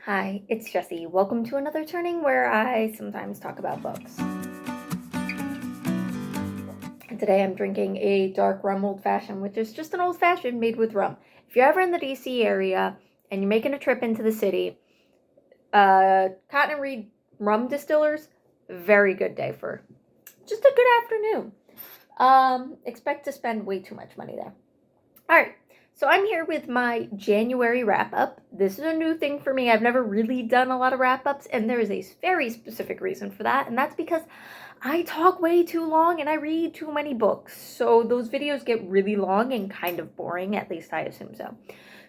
Hi, it's Jessi. Welcome to another turning where I sometimes talk about books. And today I'm drinking a dark rum old fashioned, which is just an old fashioned made with rum. If you're ever in the DC area and you're making a trip into the city, Cotton and Reed rum distillers, very good day for just a good afternoon. Expect to spend way too much money there. All right. So I'm here with my January wrap-up. This is a new thing for me. I've never really done a lot of wrap-ups, and there is a very specific reason for that, and that's because I talk way too long and I read too many books. So those videos get really long and kind of boring, at least I assume so.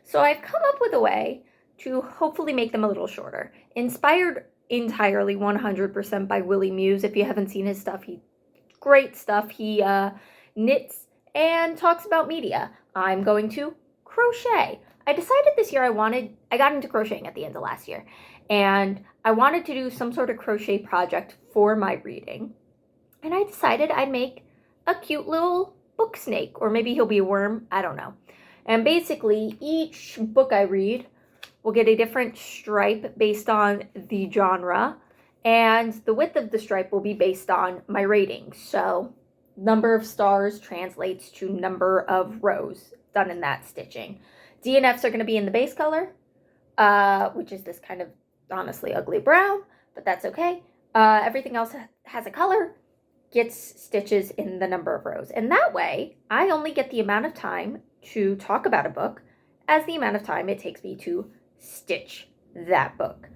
So I've come up with a way to hopefully make them a little shorter. Inspired entirely 100% by Willie Muse. If you haven't seen his stuff, great stuff. He knits and talks about media. I'm going to crochet. I decided this year I got into crocheting at the end of last year, and I wanted to do some sort of crochet project for my reading. And I decided I'd make a cute little book snake, or maybe he'll be a worm, I don't know. And basically, each book I read will get a different stripe based on the genre, and the width of the stripe will be based on my rating. So number of stars translates to number of rows done in that stitching. DNFs are going to be in the base color, which is this kind of honestly ugly brown, but that's okay. Everything else has a color, gets stitches in the number of rows. And that way, I only get the amount of time to talk about a book as the amount of time it takes me to stitch that book.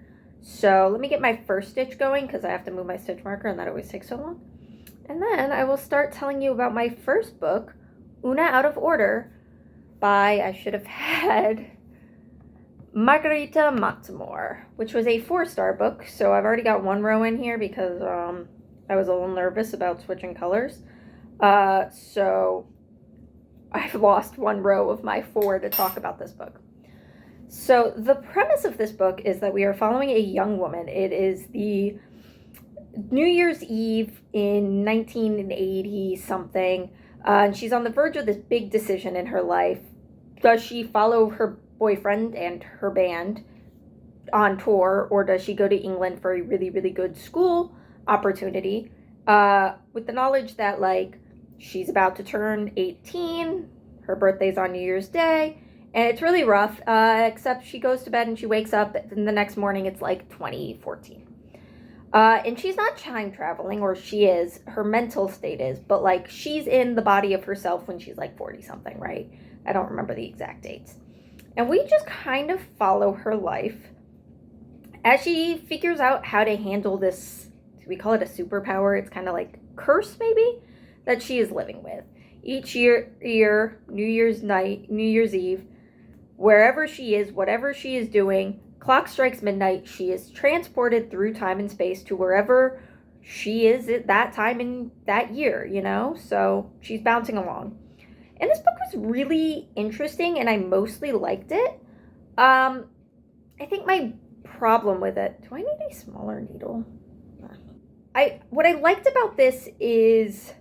So let me get my first stitch going because I have to move my stitch marker and that always takes so long. And then I will start telling you about my first book, Oona Out of Order, by, I should have had, Margarita Montimore, which was a 4-star book. So I've already got one row in here because I was a little nervous about switching colors. So I've lost one row of my 4 to talk about this book. So the premise of this book is that we are following a young woman. It is the New Year's Eve in 1980 something, and she's on the verge of this big decision in her life. Does she follow her boyfriend and her band on tour, or does she go to England for a really, really good school opportunity, with the knowledge that, like, she's about to turn 18, her birthday's on New Year's Day, and it's really rough, except she goes to bed and she wakes up, and the next morning it's like 2014. And she's not time traveling, or she is, her mental state is, but like she's in the body of herself when she's like 40 something, right? I don't remember the exact dates. And we just kind of follow her life as she figures out how to handle this, we call it a superpower, it's kind of like curse maybe, that she is living with. Each year, New Year's night, New Year's Eve, wherever she is, whatever she is doing, clock strikes midnight, she is transported through time and space to wherever she is at that time in that year, you know? So she's bouncing along. And this book was really interesting, and I mostly liked it. I think my problem with it... Do I need a smaller needle? What I liked about this is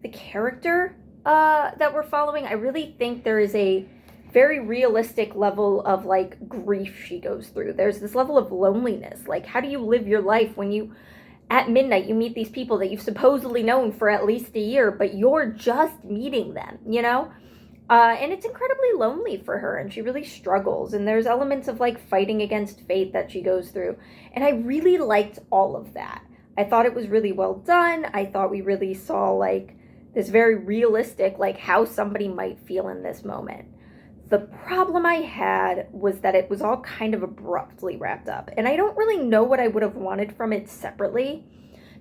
the character that we're following. I really think there is a very realistic level of like grief she goes through. There's this level of loneliness. Like, how do you live your life when you, at midnight, you meet these people that you've supposedly known for at least a year, but you're just meeting them, you know? And it's incredibly lonely for her, and she really struggles. And there's elements of like fighting against fate that she goes through. And I really liked all of that. I thought it was really well done. I thought we really saw like this very realistic, like how somebody might feel in this moment. The problem I had was that it was all kind of abruptly wrapped up. And I don't really know what I would have wanted from it separately.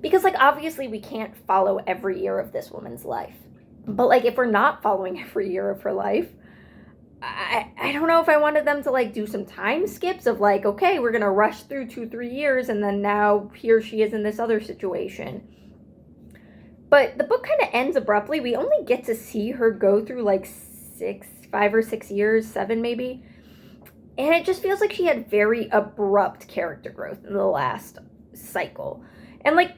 Because, like, obviously we can't follow every year of this woman's life. But, like, if we're not following every year of her life, I don't know if I wanted them to, like, do some time skips of, like, okay, we're going to rush through 2-3 years, and then now here she is in this other situation. But the book kind of ends abruptly. We only get to see her go through, like, 5 or 6 years, 7 maybe. And it just feels like she had very abrupt character growth in the last cycle. And like,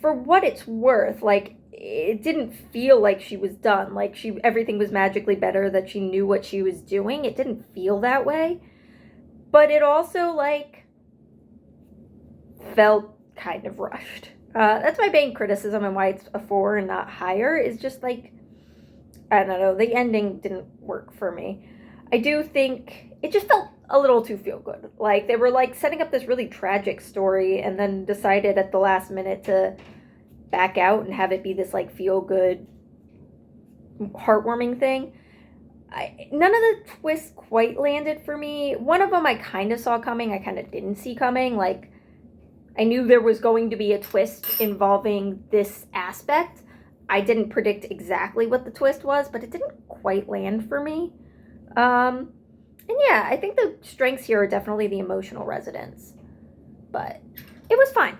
for what it's worth, like, it didn't feel like she was done. Like, everything was magically better, that she knew what she was doing. It didn't feel that way. But it also, like, felt kind of rushed. That's my main criticism and why it's a 4 and not higher, is just like, I don't know, the ending didn't work for me. I do think it just felt a little too feel good. Like, they were like setting up this really tragic story and then decided at the last minute to back out and have it be this like feel good, heartwarming thing. None of the twists quite landed for me. One of them I kind of saw coming, I kind of didn't see coming. Like, I knew there was going to be a twist involving this aspect. I didn't predict exactly what the twist was, but it didn't quite land for me. And yeah, I think the strengths here are definitely the emotional resonance. But it was fine.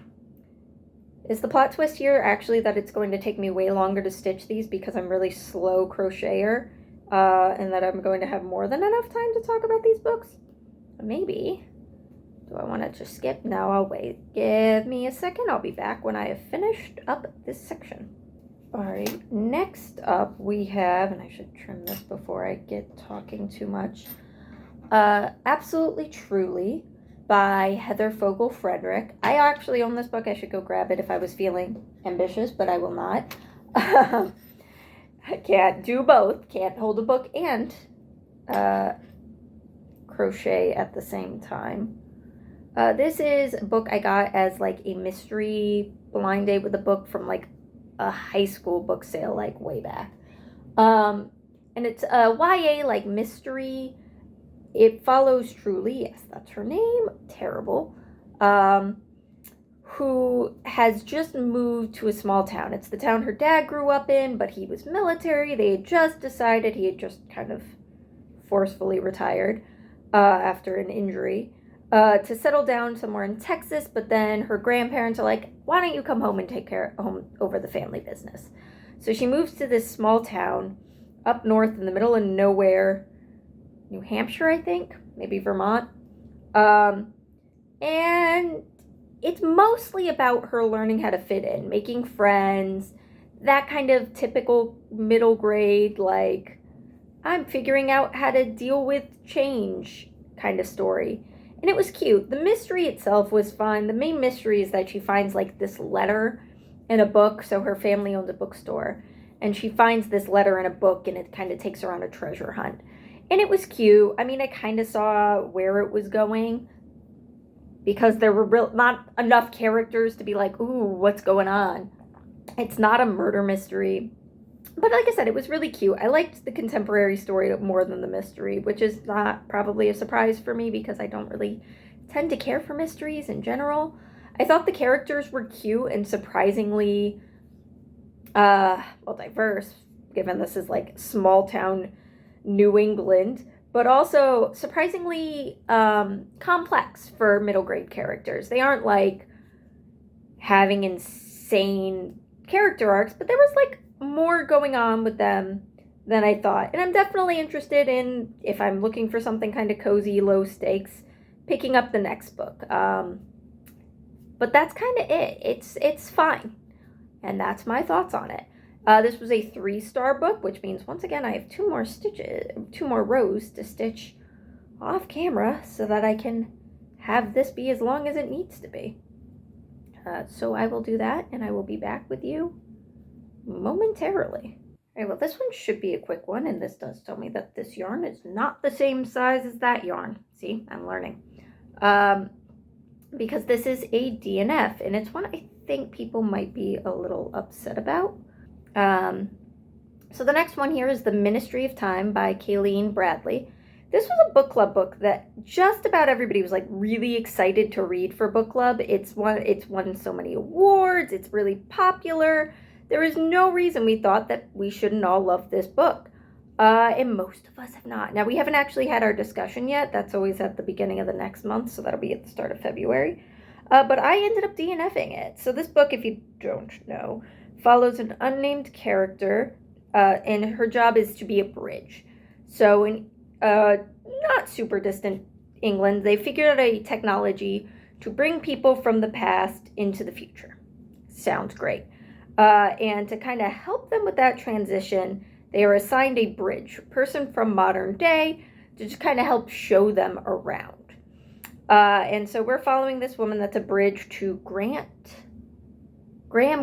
Is the plot twist here actually that it's going to take me way longer to stitch these because I'm really slow crocheter, and that I'm going to have more than enough time to talk about these books? Maybe. Do I want to just skip? No, I'll wait. Give me a second. I'll be back when I have finished up this section. Alright, next up we have, and I should trim this before I get talking too much, Absolutely Truly by Heather Vogel Frederick. I actually own this book. I should go grab it if I was feeling ambitious, but I will not. I can't do both. Can't hold a book and crochet at the same time. This is a book I got as like a mystery blind date with a book from like a high school book sale, like way back. And it's a YA like mystery. It follows Truly, yes, that's her name, terrible, who has just moved to a small town. It's the town her dad grew up in, but he was military. They had just decided, he had just kind of forcefully retired after an injury, to settle down somewhere in Texas, but then her grandparents are like, why don't you come home and take over the family business? So she moves to this small town up north in the middle of nowhere, New Hampshire, I think, maybe Vermont. And it's mostly about her learning how to fit in, making friends, that kind of typical middle grade, like, I'm figuring out how to deal with change kind of story. And it was cute. The mystery itself was fun. The main mystery is that she finds like this letter in a book. So her family owns a bookstore, and she finds this letter in a book, and it kind of takes her on a treasure hunt. And it was cute. I mean, I kind of saw where it was going because there were not enough characters to be like, ooh, what's going on? It's not a murder mystery. But like I said, it was really cute. I liked the contemporary story more than the mystery, which is not probably a surprise for me because I don't really tend to care for mysteries in general. I thought the characters were cute and surprisingly, diverse, given this is like small town New England, but also surprisingly complex for middle grade characters. They aren't like having insane character arcs, but there was like more going on with them than I thought. And I'm definitely interested in, if I'm looking for something kind of cozy, low stakes, picking up the next book. But that's kind of it. It's fine. And that's my thoughts on it. This was a 3-star book, which means once again I have 2 more rows to stitch off camera so that I can have this be as long as it needs to be. So I will do that, and I will be back with you momentarily. All right, well, this one should be a quick one, and this does tell me that this yarn is not the same size as that yarn. See, I'm learning. Because this is a DNF, and it's one I think people might be a little upset about. So the next one here is The Ministry of Time by Kayleen Bradley. This was a book club book that just about everybody was like really excited to read for book club. It's won so many awards. It's really popular. There is no reason we thought that we shouldn't all love this book. And most of us have not. Now, we haven't actually had our discussion yet. That's always at the beginning of the next month, so that'll be at the start of February. But I ended up DNFing it. So this book, if you don't know, follows an unnamed character, and her job is to be a bridge. So in not super distant England, they figured out a technology to bring people from the past into the future. Sounds great. And to kind of help them with that transition, they are assigned a bridge, a person from modern day, to just kind of help show them around. And so we're following this woman that's a bridge to Grant, I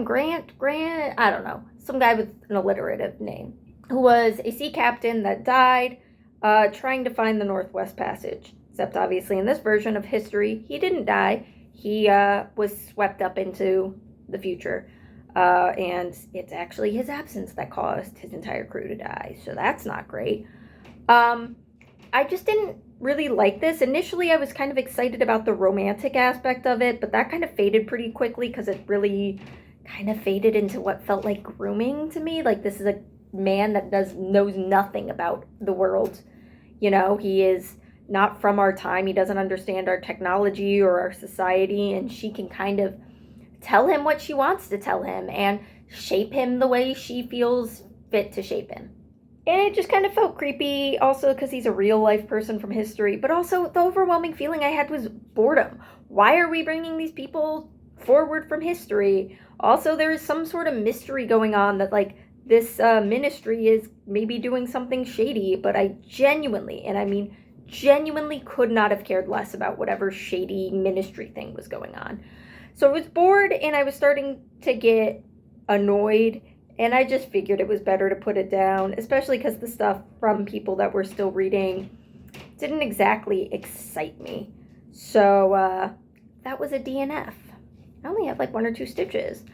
don't know, some guy with an alliterative name, who was a sea captain that died trying to find the Northwest Passage. Except obviously in this version of history, he didn't die. He was swept up into the future. And it's actually his absence that caused his entire crew to die. So that's not great. I just didn't really like this. Initially, I was kind of excited about the romantic aspect of it, but that kind of faded pretty quickly because it really kind of faded into what felt like grooming to me. Like, this is a man that knows nothing about the world. You know, he is not from our time. He doesn't understand our technology or our society, and she can kind of tell him what she wants to tell him and shape him the way she feels fit to shape him. And it just kind of felt creepy, also because he's a real life person from history, but also the overwhelming feeling I had was boredom. Why are we bringing these people forward from history? Also, there is some sort of mystery going on that, like, this ministry is maybe doing something shady, but I genuinely, and I mean genuinely, could not have cared less about whatever shady ministry thing was going on. So I was bored, and I was starting to get annoyed, and I just figured it was better to put it down, especially because the stuff from people that were still reading didn't exactly excite me. So that was a DNF. I only have like 1 or 2 stitches.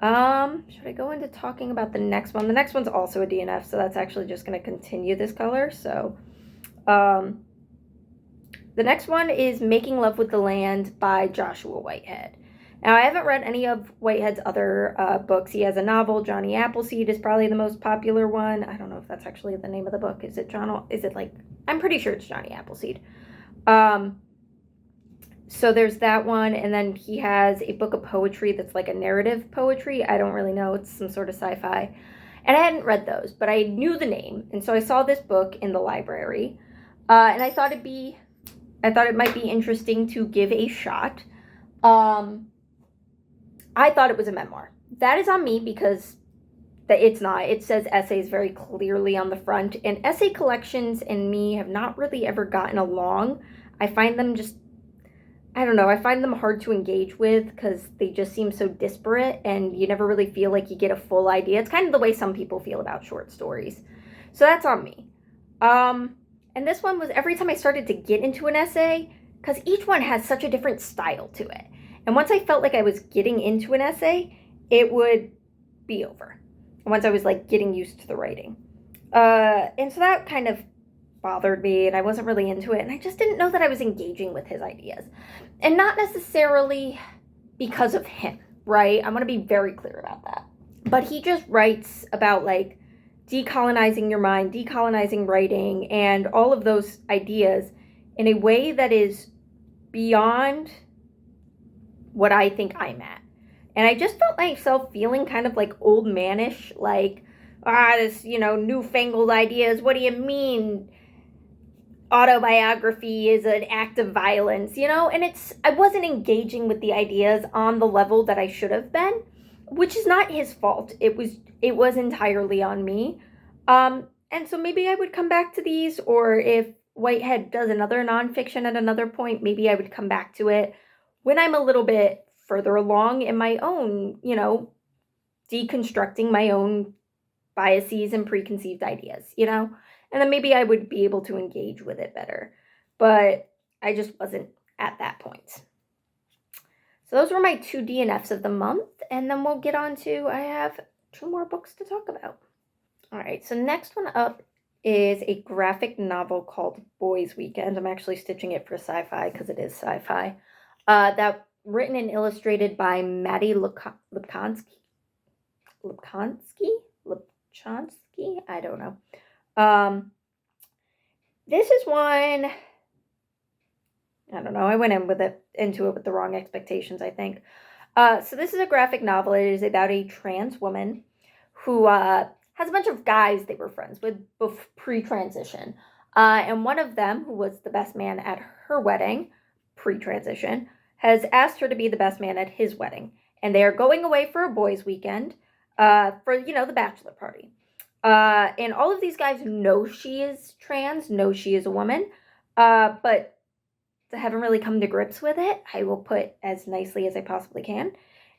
Should I go into talking about the next one? The next one's also a DNF, so that's actually just going to continue this color. So the next one is Making Love with the Land by Joshua Whitehead. Now, I haven't read any of Whitehead's other books. He has a novel. Johnny Appleseed is probably the most popular one. I don't know if that's actually the name of the book. Is it I'm pretty sure it's Johnny Appleseed. So there's that one, and then he has a book of poetry that's like a narrative poetry. I don't really know. It's some sort of sci-fi. And I hadn't read those, but I knew the name. And so I saw this book in the library. And I thought it might be interesting to give a shot. I thought it was a memoir. That is on me because it's not. It says essays very clearly on the front. And essay collections and me have not really ever gotten along. I find them I find them hard to engage with because they just seem so disparate and you never really feel like you get a full idea. It's kind of the way some people feel about short stories. So that's on me. And this one was every time I started to get into an essay, because each one has such a different style to it. And once I felt like I was getting into an essay, it would be over. Once I was like getting used to the writing. And so that kind of bothered me and I wasn't really into it. And I just didn't know that I was engaging with his ideas. And not necessarily because of him, right? I want to be very clear about that. But he just writes about like decolonizing your mind, decolonizing writing, and all of those ideas in a way that is beyond what I think I'm at. And I just felt myself feeling kind of like old manish, like, this, newfangled ideas. What do you mean autobiography is an act of violence, And I wasn't engaging with the ideas on the level that I should have been, which is not his fault. It was entirely on me. And so maybe I would come back to these, or if Whitehead does another nonfiction at another point, maybe I would come back to it when I'm a little bit further along in my own, deconstructing my own biases and preconceived ideas, and then maybe I would be able to engage with it better. But I just wasn't at that point. So those were my 2 DNFs of the month, and then we'll get on to, I have 2 more books to talk about. All right, so next one up is a graphic novel called Boys Weekend. I'm actually stitching it for sci-fi because it is sci-fi. That written and illustrated by Mattie Lubchansky. I don't know. This is one, I don't know, I went into it with the wrong expectations, I think. So this is a graphic novel. It is about a trans woman who has a bunch of guys they were friends with pre-transition. And one of them, who was the best man at her wedding, pre-transition, has asked her to be the best man at his wedding. And they are going away for a boys' weekend for, the bachelor party. And all of these guys know she is trans, know she is a woman, but haven't really come to grips with it. I will put as nicely as I possibly can.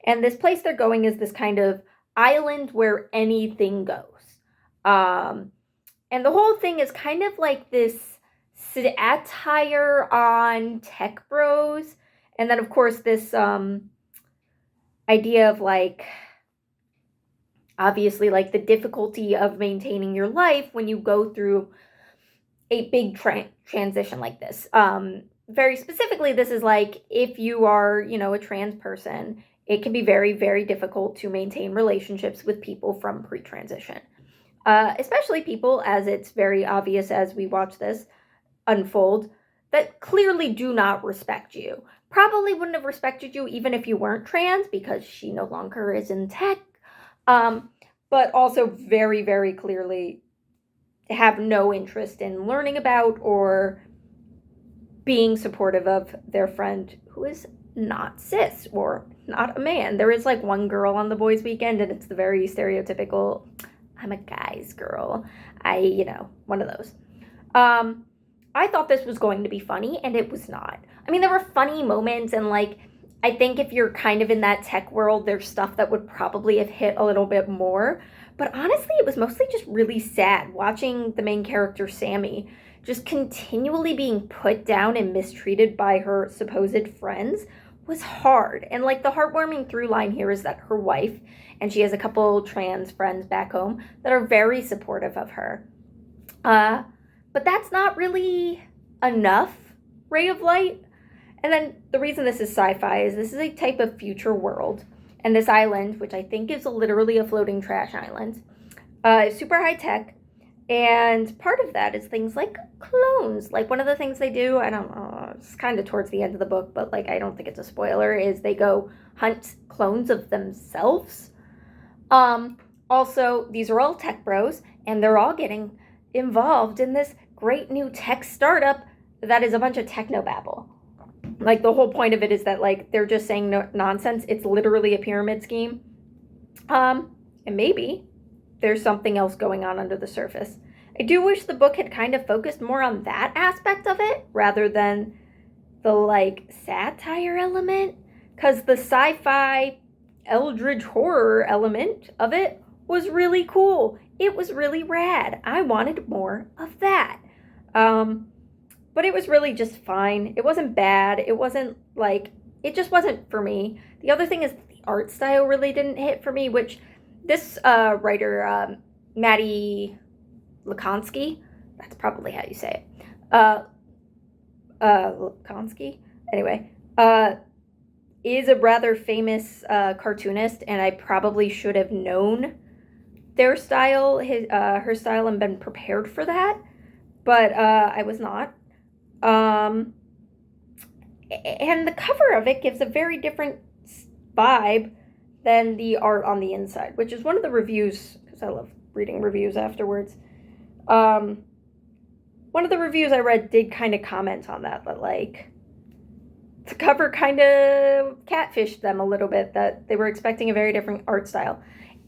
And this place they're going is this kind of island where anything goes. And the whole thing is kind of like this satire on tech bros. And then, of course, this idea of, like, obviously, like, the difficulty of maintaining your life when you go through a big transition like this. Very specifically, this is like if you are, a trans person, it can be very, very difficult to maintain relationships with people from pre-transition. Especially people, as it's very obvious as we watch this unfold, that clearly do not respect you. Probably wouldn't have respected you even if you weren't trans, because she no longer is in tech. But also very, very clearly have no interest in learning about or being supportive of their friend who is not cis or not a man. There is like one girl on the boys' weekend, and it's the very stereotypical, I'm a guy's girl. One of those. I thought this was going to be funny, and it was not. I mean, there were funny moments, and like, I think if you're kind of in that tech world, there's stuff that would probably have hit a little bit more. But honestly, it was mostly just really sad watching the main character, Sammy, just continually being put down and mistreated by her supposed friends was hard. And like, the heartwarming through line here is that her wife, and she has a couple trans friends back home that are very supportive of her. But that's not really enough ray of light. And then the reason this is sci-fi is this is a type of future world. And this island, which I think is literally a floating trash island, is super high tech. And part of that is things like clones. Like, one of the things they do, I don't know, it's kind of towards the end of the book, but like, I don't think it's a spoiler, is they go hunt clones of themselves. Also, these are all tech bros, and they're all getting involved in this great new tech startup that is a bunch of technobabble. Like, the whole point of it is that, like, they're just saying nonsense. It's literally a pyramid scheme. And maybe there's something else going on under the surface. I do wish the book had kind of focused more on that aspect of it rather than the, like, satire element. Because the sci-fi eldritch horror element of it was really cool. It was really rad. I wanted more of that. But it was really just fine. It wasn't bad. It wasn't like, it just wasn't for me. The other thing is the art style really didn't hit for me, which this writer, Mattie Lubchansky, that's probably how you say it. Lubchansky? Anyway, is a rather famous cartoonist, and I probably should have known their style, her style, and been prepared for that. But I was not. And the cover of it gives a very different vibe than the art on the inside, which is one of the reviews, because I love reading reviews afterwards. One of the reviews I read did kind of comment on that, but like, the cover kind of catfished them a little bit, that they were expecting a very different art style.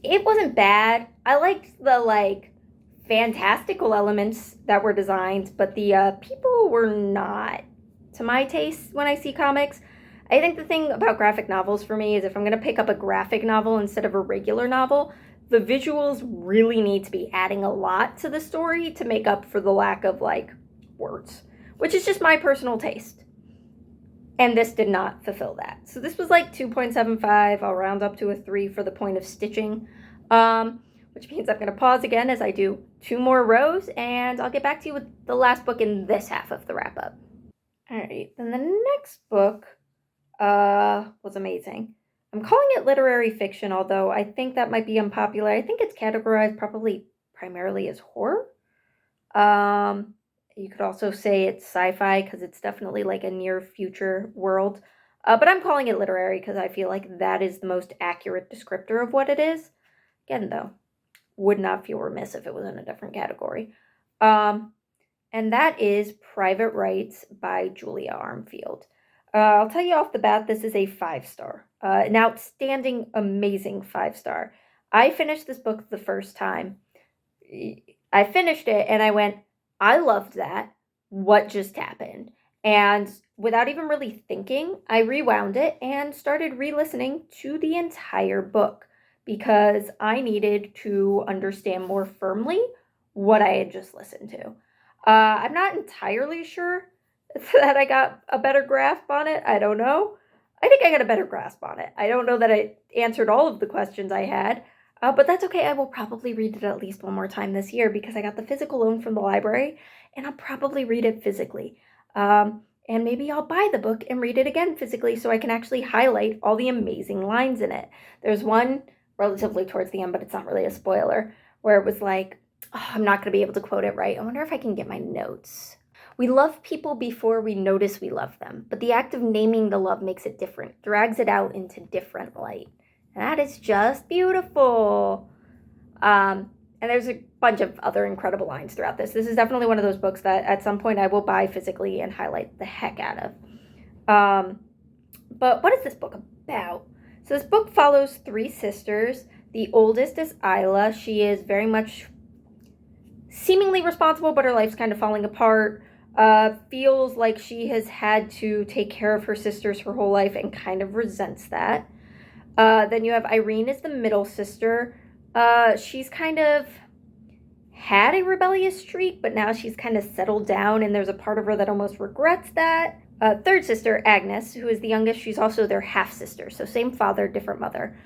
It wasn't bad. I liked the, like, fantastical elements that were designed, but the people were not to my taste when I see comics. I think the thing about graphic novels for me is if I'm going to pick up a graphic novel instead of a regular novel, the visuals really need to be adding a lot to the story to make up for the lack of, like, words, which is just my personal taste. And this did not fulfill that. So this was like 2.75. I'll round up to a 3 for the point of stitching. Which means I'm going to pause again as I do 2 more rows, and I'll get back to you with the last book in this half of the wrap-up. Alright, then the next book was amazing. I'm calling it literary fiction, although I think that might be unpopular. I think it's categorized probably primarily as horror. You could also say it's sci-fi, because it's definitely like a near-future world. But I'm calling it literary because I feel like that is the most accurate descriptor of what it is. Again, though, would not feel remiss if it was in a different category. And that is Private Rites by Julia Armfield. I'll tell you off the bat, this is a 5-star. An outstanding, amazing 5-star. I finished this book the first time. I finished it and I went, I loved that. What just happened? And without even really thinking, I rewound it and started re-listening to the entire book because I needed to understand more firmly what I had just listened to. I'm not entirely sure that I got a better grasp on it. I don't know. I think I got a better grasp on it. I don't know that I answered all of the questions I had, but that's okay. I will probably read it at least one more time this year because I got the physical loan from the library, and I'll probably read it physically. And maybe I'll buy the book and read it again physically so I can actually highlight all the amazing lines in it. There's one relatively towards the end, but it's not really a spoiler, where it was like, oh, I'm not going to be able to quote it right. I wonder if I can get my notes. We love people before we notice we love them, but the act of naming the love makes it different, drags it out into different light. And that is just beautiful. And there's a bunch of other incredible lines throughout this. This is definitely one of those books that at some point I will buy physically and highlight the heck out of. But what is this book about? So this book follows three sisters. The oldest is Isla. She is very much seemingly responsible, but her life's kind of falling apart. Feels like she has had to take care of her sisters her whole life and kind of resents that. Then you have Irene is the middle sister. She's kind of had a rebellious streak, but now she's kind of settled down, and there's a part of her that almost regrets that. Third sister, Agnes, who is the youngest, she's also their half-sister, so same father, different mother.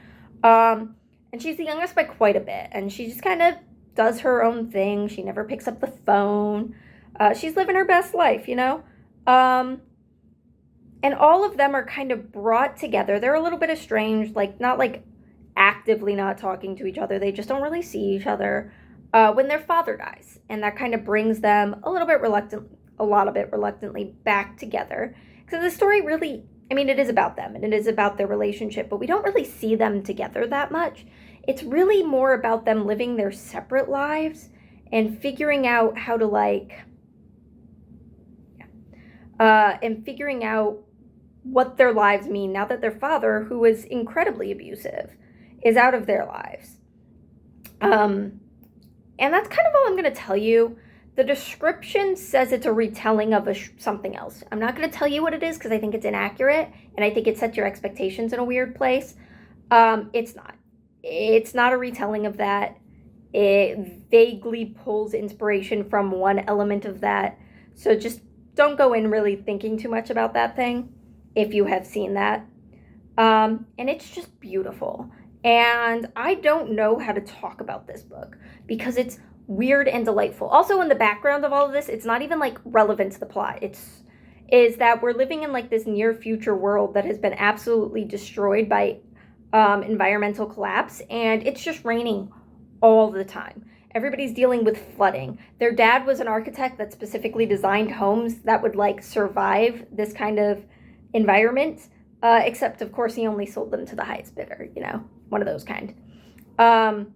And she's the youngest by quite a bit, and she just kind of does her own thing. She never picks up the phone. She's living her best life, you know? And all of them are kind of brought together. They're a little bit estranged, like not like actively not talking to each other. They just don't really see each other when their father dies. And that kind of brings them a lot of it reluctantly back together. Because the story really, I mean, it is about them and it is about their relationship, but we don't really see them together that much. It's really more about them living their separate lives and figuring out how to figuring out what their lives mean now that their father, who was incredibly abusive, is out of their lives. And that's kind of all I'm going to tell you. The description says it's a retelling of something else. I'm not going to tell you what it is because I think it's inaccurate, and I think it sets your expectations in a weird place. It's not. It's not a retelling of that. It vaguely pulls inspiration from one element of that. So just don't go in really thinking too much about that thing if you have seen that. And it's just beautiful. And I don't know how to talk about this book because it's weird and delightful. Also, in the background of all of this, it's not even like relevant to the plot. Is that we're living in like this near future world that has been absolutely destroyed by environmental collapse, and it's just raining all the time. Everybody's dealing with flooding. Their dad was an architect that specifically designed homes that would like survive this kind of environment, except of course he only sold them to the highest bidder, you know, one of those kind. And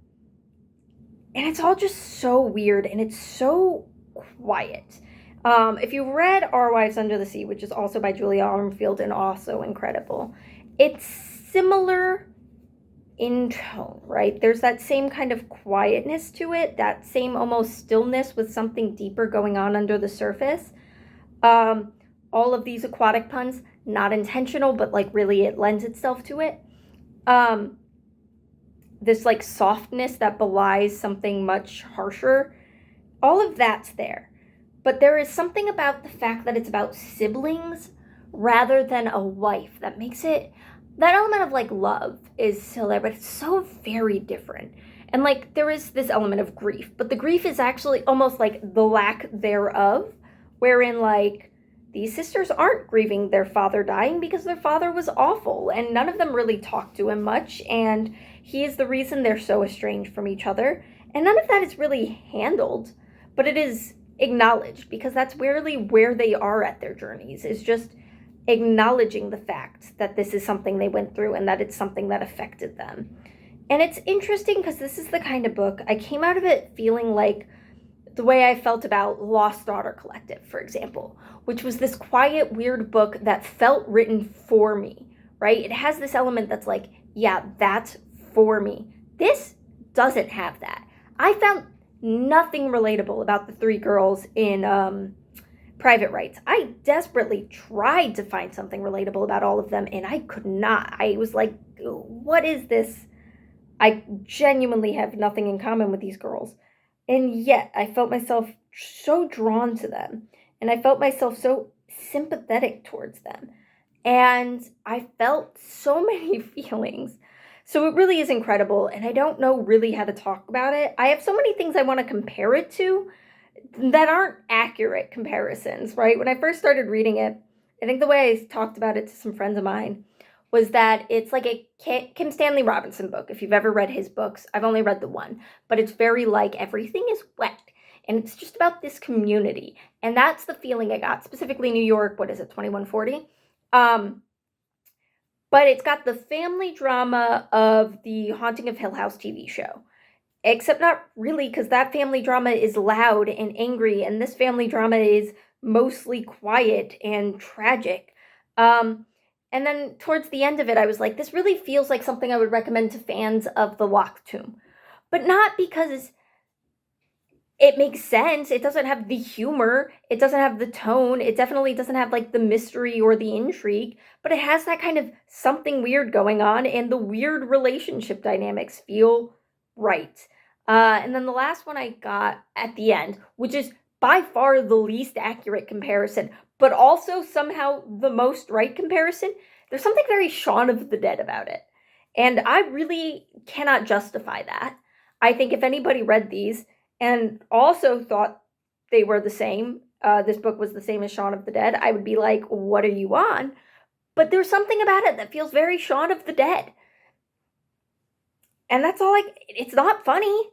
it's all just so weird, and it's so quiet. If you've read Our Wives Under the Sea, which is also by Julia Armfield and also incredible, it's similar in tone, right? There's that same kind of quietness to it, that same almost stillness with something deeper going on under the surface. All of these aquatic puns, not intentional, but like really it lends itself to it. This like softness that belies something much harsher. All of that's there. But there is something about the fact that it's about siblings rather than a wife that makes it, that element of like love is still there, but it's so very different. And like there is this element of grief, but the grief is actually almost like the lack thereof, wherein like these sisters aren't grieving their father dying because their father was awful and none of them really talk to him much, and he is the reason they're so estranged from each other. And none of that is really handled, but it is acknowledged because that's really where they are at their journeys, is just acknowledging the fact that this is something they went through and that it's something that affected them. And it's interesting because this is the kind of book I came out of it feeling like the way I felt about Lost Daughter Collective, for example, which was this quiet, weird book that felt written for me, right? It has this element that's like, yeah, that's for me. This doesn't have that. I found nothing relatable about the three girls in Private Rites. I desperately tried to find something relatable about all of them, and I could not. I was like, what is this? I genuinely have nothing in common with these girls. And yet, I felt myself so drawn to them, and I felt myself so sympathetic towards them. And I felt so many feelings. So it really is incredible, and I don't know really how to talk about it. I have so many things I want to compare it to that aren't accurate comparisons, right? When I first started reading it, I think the way I talked about it to some friends of mine was that it's like a Kim Stanley Robinson book. If you've ever read his books, I've only read the one, but it's very like everything is wet. And it's just about this community. And that's the feeling I got, specifically New York, what is it, 2140? But it's got the family drama of the Haunting of Hill House TV show. Except not really, because that family drama is loud and angry, and this family drama is mostly quiet and tragic. And then towards the end of it, I was like, this really feels like something I would recommend to fans of The Locked Tomb. But not because it makes sense. It doesn't have the humor. It doesn't have the tone. It definitely doesn't have like the mystery or the intrigue, but it has that kind of something weird going on, and the weird relationship dynamics feel right. And then the last one I got at the end, which is by far the least accurate comparison, but also somehow the most right comparison, there's something very Shaun of the Dead about it. And I really cannot justify that. I think if anybody read these and also thought they were the same, this book was the same as Shaun of the Dead, I would be like, what are you on? But there's something about it that feels very Shaun of the Dead. And that's all it's not funny.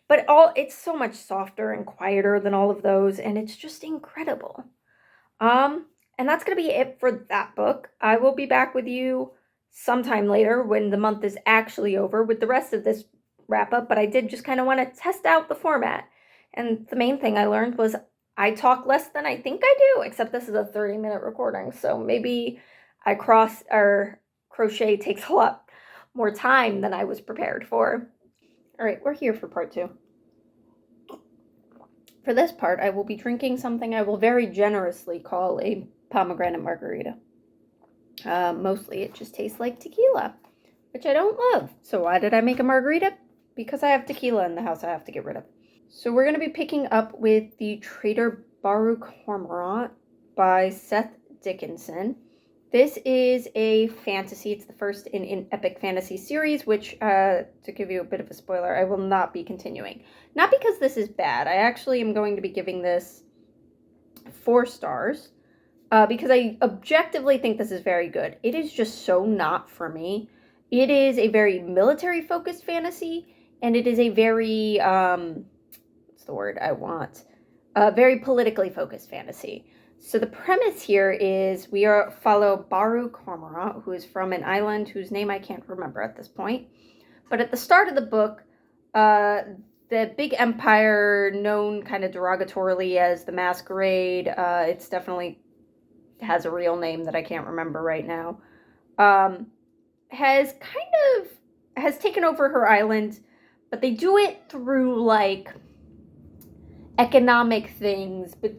But it's so much softer and quieter than all of those, and it's just incredible. And that's going to be it for that book. I will be back with you sometime later when the month is actually over with the rest of this wrap up, but I did just kind of want to test out the format. And the main thing I learned was I talk less than I think I do, except this is a 30-minute recording, so maybe I crochet takes a lot more time than I was prepared for. All right, we're here for part 2. For this part, I will be drinking something I will very generously call a pomegranate margarita. Mostly it just tastes like tequila, which I don't love. So why did I make a margarita? Because I have tequila in the house I have to get rid of. So we're going to be picking up with the Traitor Cormorant by Seth Dickinson. This is a fantasy. It's the first in an epic fantasy series, which, to give you a bit of a spoiler, I will not be continuing. Not because this is bad. I actually am going to be giving this 4 stars, because I objectively think this is very good. It is just so not for me. It is a very military-focused fantasy, and it is a very, what's the word I want? Very politically focused fantasy. So the premise here is we follow Cormorant, who is from an island whose name I can't remember at this point. But at the start of the book, the big empire known kind of derogatorily as the Masquerade, it's definitely has a real name that I can't remember right now, has taken over her island, but they do it through like economic things, but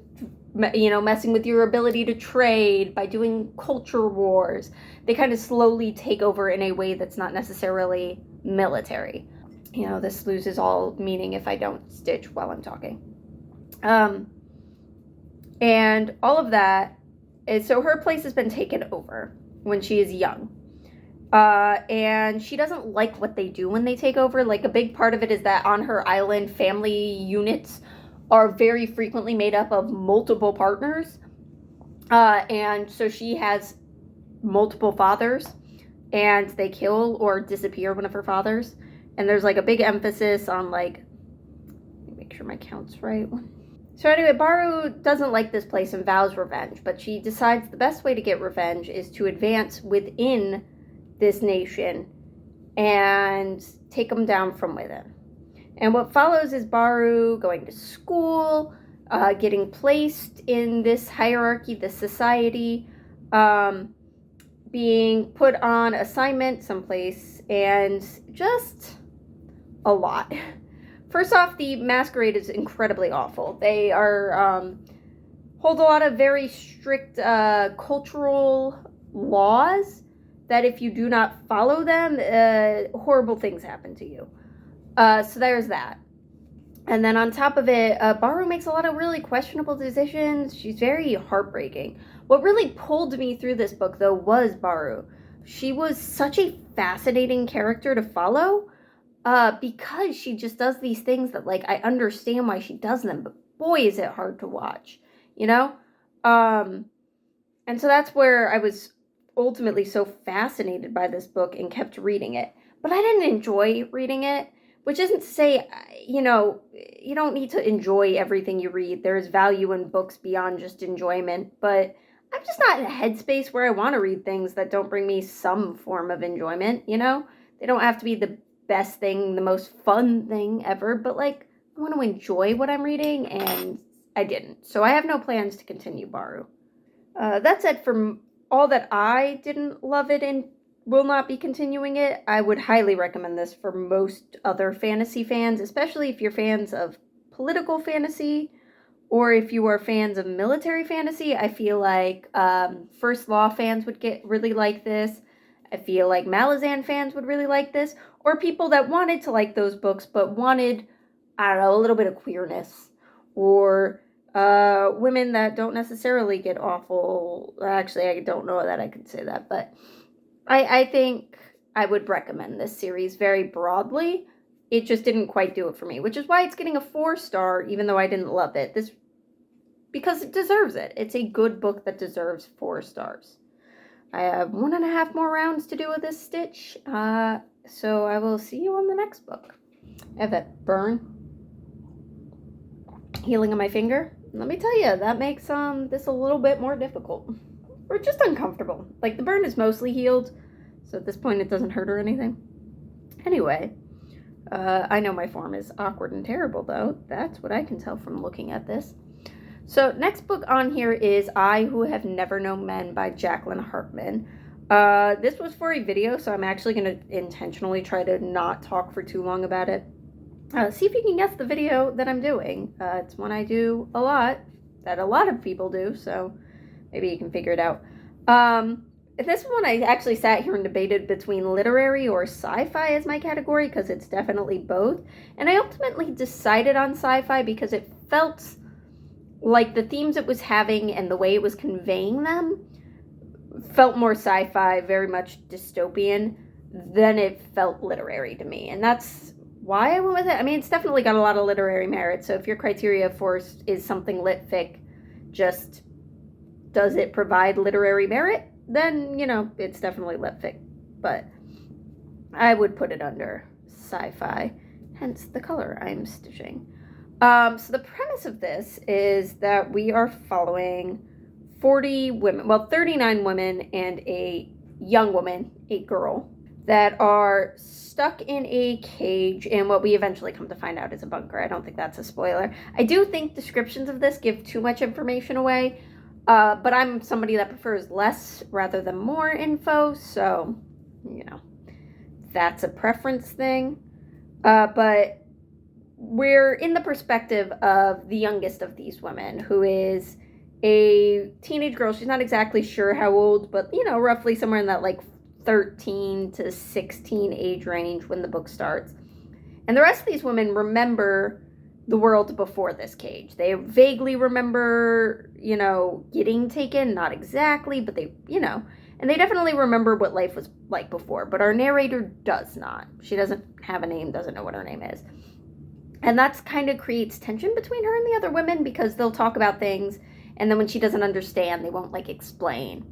messing with your ability to trade by doing culture wars. They kind of slowly take over in a way that's not necessarily military. This loses all meaning if I don't stitch while I'm talking. And all of that is, so her place has been taken over when she is young. And she doesn't like what they do when they take over. Like, a big part of it is that on her island, family units are very frequently made up of multiple partners. And so she has multiple fathers, and they kill or disappear one of her fathers. And there's like a big emphasis on like, make sure my count's right. So anyway, Baru doesn't like this place and vows revenge, but she decides the best way to get revenge is to advance within this nation and take them down from within. And what follows is Baru going to school, getting placed in this hierarchy, this society, being put on assignment someplace, and just a lot. First off, the masquerade is incredibly awful. They are hold a lot of very strict cultural laws that if you do not follow them, horrible things happen to you. So there's that. And then on top of it, Baru makes a lot of really questionable decisions. She's very heartbreaking. What really pulled me through this book, though, was Baru. She was such a fascinating character to follow because she just does these things that, like, I understand why she does them, but boy, is it hard to watch, you know? And so that's where I was ultimately so fascinated by this book and kept reading it. But I didn't enjoy reading it. Which isn't to say, you know, you don't need to enjoy everything you read. There is value in books beyond just enjoyment. But I'm just not in a headspace where I want to read things that don't bring me some form of enjoyment, you know? They don't have to be the best thing, the most fun thing ever. But, like, I want to enjoy what I'm reading, and I didn't. So I have no plans to continue Baru. That said, for all that I didn't love it and will not be continuing it, I would highly recommend this for most other fantasy fans, especially if you're fans of political fantasy or if you are fans of military fantasy. I feel like First Law fans would really like this. I feel like Malazan fans would really like this, or people that wanted to like those books but wanted, I don't know, a little bit of queerness, or women that don't necessarily get awful. Actually, I don't know that I could say that, but I think I would recommend this series very broadly. It just didn't quite do it for me, which is why it's getting a 4-star, even though I didn't love it. Because it deserves it. It's a good book that deserves 4 stars. I have 1.5 more rounds to do with this stitch, so I will see you on the next book. I have that burn healing on my finger. Let me tell you, that makes this a little bit more difficult. Or just uncomfortable. Like, the burn is mostly healed, so at this point it doesn't hurt or anything. Anyway, I know my form is awkward and terrible, though. That's what I can tell from looking at this. So, next book on here is I Who Have Never Known Men by Jacqueline Harpman. This was for a video, so I'm actually going to intentionally try to not talk for too long about it. See if you can guess the video that I'm doing. It's one I do a lot, that a lot of people do, so maybe you can figure it out. This one I actually sat here and debated between literary or sci-fi as my category, because it's definitely both. And I ultimately decided on sci-fi because it felt like the themes it was having and the way it was conveying them felt more sci-fi, very much dystopian, than it felt literary to me. And that's why I went with it. I mean, it's definitely got a lot of literary merit, so if your criteria for is something lit fic, just does it provide literary merit, then, you know, it's definitely lit fic. But I would put it under sci-fi, hence the color I'm stitching. So the premise of this is that we are following 40 women, well, 39 women and a young woman, a girl, that are stuck in a cage in what we eventually come to find out is a bunker. I don't think that's a spoiler. I do think descriptions of this give too much information away, but I'm somebody that prefers less rather than more info, so, you know, that's a preference thing. But we're in the perspective of the youngest of these women, who is a teenage girl. She's not exactly sure how old, but, you know, roughly somewhere in that, like, 13 to 16 age range when the book starts. And the rest of these women remember the world before this cage. They vaguely remember, you know, getting taken, not exactly, but they, you know, and they definitely remember what life was like before, but our narrator does not. She doesn't have a name, doesn't know what her name is. And that's kind of creates tension between her and the other women, because they'll talk about things, and then when she doesn't understand, they won't, like, explain.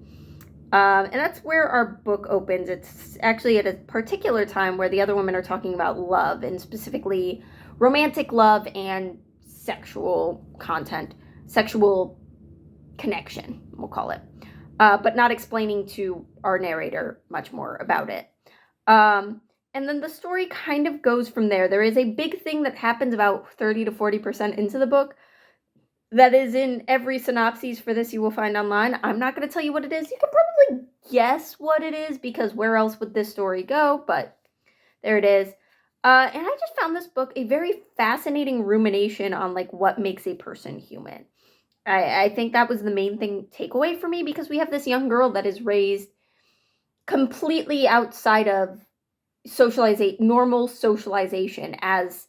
And that's where our book opens. It's actually at a particular time where the other women are talking about love, and specifically romantic love and sexual content, sexual connection, we'll call it, but not explaining to our narrator much more about it. And then the story kind of goes from there. There is a big thing that happens about 30 to 40% into the book that is in every synopsis for this you will find online. I'm not going to tell you what it is. You can probably guess what it is, because where else would this story go? But there it is. And I just found this book a very fascinating rumination on like what makes a person human. I think that was the main takeaway for me, because we have this young girl that is raised completely outside of normal socialization as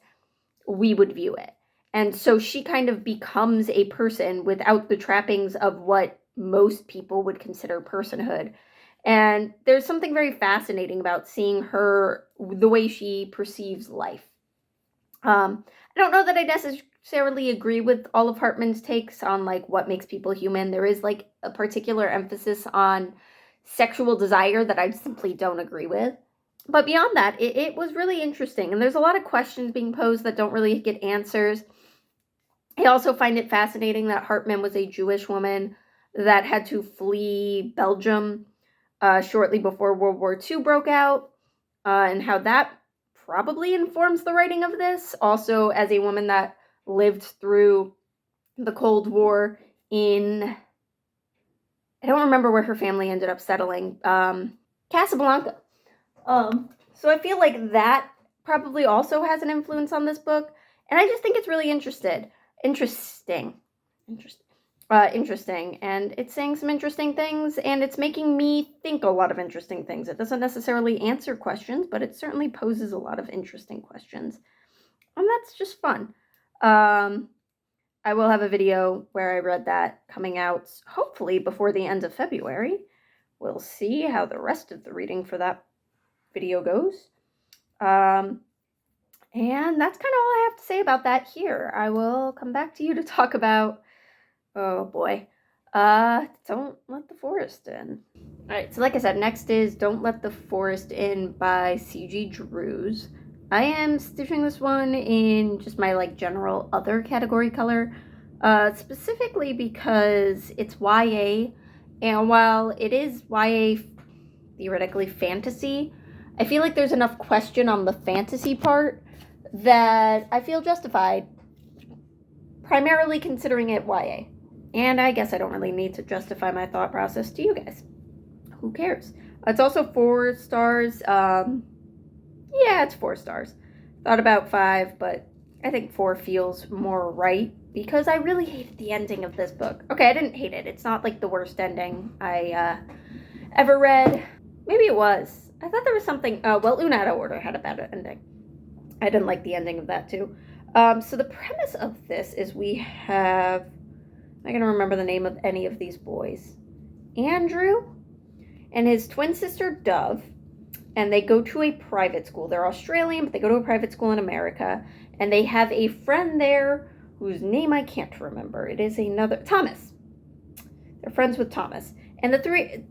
we would view it. And so she kind of becomes a person without the trappings of what most people would consider personhood. And there's something very fascinating about seeing her, the way she perceives life. I don't know that I necessarily agree with all of Harpman's takes on like what makes people human. There is like a particular emphasis on sexual desire that I simply don't agree with. But beyond that, it was really interesting. And there's a lot of questions being posed that don't really get answers. I also find it fascinating that Harpman was a Jewish woman that had to flee Belgium shortly before World War II broke out, and how that probably informs the writing of this. Also, as a woman that lived through the Cold War I don't remember where her family ended up settling, Casablanca. So I feel like that probably also has an influence on this book, and I just think it's really interesting, and it's saying some interesting things, and it's making me think a lot of interesting things. It doesn't necessarily answer questions, but it certainly poses a lot of interesting questions, and that's just fun. I will have a video where I read that coming out hopefully before the end of February. We'll see how the rest of the reading for that video goes. And that's kind of all I have to say about that here. I will come back to you to talk about, oh boy, Don't Let the Forest In. Alright, so like I said, next is Don't Let the Forest In by C.G. Drews. I am stitching this one in just my like general other category color, specifically because it's YA, and while it is YA theoretically fantasy, I feel like there's enough question on the fantasy part that I feel justified primarily considering it YA. And I guess I don't really need to justify my thought process to you guys. Who cares? It's also 4 stars. Yeah, it's 4 stars. Thought about 5, but I think 4 feels more right because I really hated the ending of this book. Okay, I didn't hate it. It's not like the worst ending I ever read. Maybe it was. I thought there was something. Well, Oona Out of Order had a bad ending. I didn't like the ending of that too. So the premise of this is we have. I'm not going to remember the name of any of these boys. Andrew and his twin sister Dove, and they go to a private school. They're Australian, but they go to a private school in America, and they have a friend there whose name I can't remember. It is Thomas. They're friends with Thomas. And the 3,